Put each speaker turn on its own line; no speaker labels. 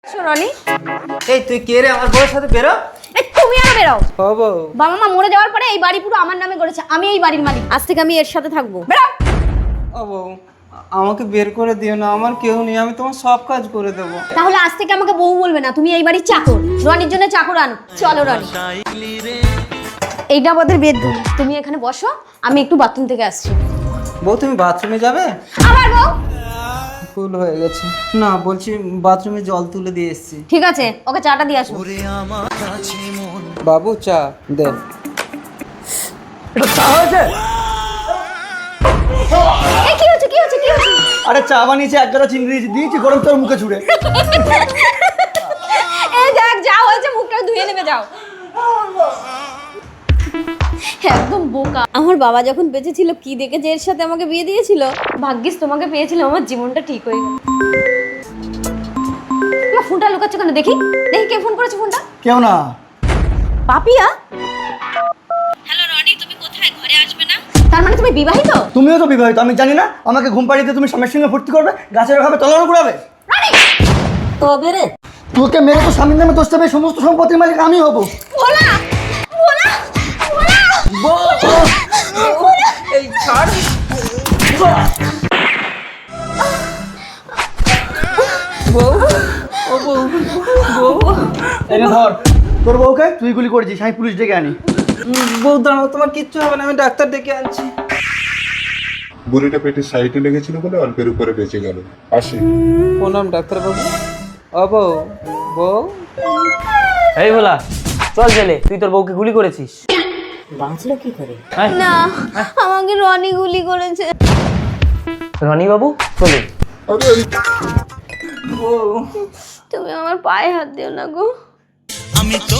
রনি,
এই তুই কে রে? আমার বউয়ের সাথে বেরো।
এই তুমি আর বেরাও।
ও বউ,
বাবা মা মরে যাওয়ার পরে এই বাড়ি পুরো আমার নামে করেছে। আমি এই বাড়ির মালিক। আজ থেকে আমি এর সাথে থাকবো। বেরাও।
ও বউ, আমাকে বের করে দিও না, আমার কেউ নেই, আমি তোমার সব কাজ করে দেবো।
তাহলে আজ থেকে আমাকে বউ বলবে না, তুমি এই বাড়ির চাকর। রনির জন্য চাকর আনো। চলো রনি। এইটা আমাদের বেডরুম। তুমি এখানে বসো, আমি একটু বাথরুম থেকে আসছি।
বউ তুমি বাথরুমে যাবে?
আবার বউ?
ফুল হয়ে গেছে। না বলছি বাথরুমে জল তুলে দিয়ে এসেছি।
ঠিক আছে, ওকে চাটা দিয়ে আসো।
বাবু চা দে। এটা চা হয়েছে?
এই কি হচ্ছে, কি হচ্ছে, কি হচ্ছে?
আরে চা বানিয়েছি, এক গাদা চিংড়ি দিয়েছি গরম তোর মুখে ছুড়ে।
এই দেখ, যা হয়েছে মুখটা ধুয়ে নেবে, যাও। একদম বোকা। আমার বাবা যখন বেঁচে ছিল কি দেখে যে এর সাথে আমাকে বিয়ে দিয়েছিল। ভাগ্যিস তোমাকে পেয়েছিল, আমার জীবনটা ঠিক হয়ে গেল। তোমার ফোনটা লুকাচ্ছ কেন? দেখি দেখি কে ফোন করেছে ফোনটা।
কেউ না।
পাপিয়া? হ্যালো রনি, তুমি কোথায়? ঘরে আসবে না? তার মানে তুমি বিবাহিত?
তুমিও তো বিবাহিত, আমি জানি না? আমাকে ঘুম পাড়িয়ে দিয়ে তুমি স্বামীর সঙ্গে ফুর্তি করবে, গাছের খাবে, তলানো কুড়াবে।
রনি
তবে রে, তোকে মেরে তো স্বামীর নামে দোষ দেবে, সমস্ত সম্পত্তির মালিক আমি হবো।
ভোলা ভোলা ভোলা
এই ছাড়। বউ, ও বউ, বউ,
এনে ধর তোর বউকে, তুই গুলি করেছিস, আমি পুলিশ ডেকে আনি।
বউ দাঁড়াও, তোমার কিচ্ছু হবে না, আমি ডাক্তার ডেকে আনছি।
বুড়িটা পেটে সাইডে লেগেছিল বলে অল্পের উপরে বেঁচে গেল। আসি।
প্রণাম ডাক্তার বাবু। ও বউ, বউ।
এই ভোলা, চল জেলে। তুই তোর বউকে গুলি করেছিস।
বাঁচলো কি করে?
না, আমাকে রনি গুলি করেছে।
রনি বাবু চলুন।
তুমি আমার পায়ে হাত দিও না গো।
আমি তো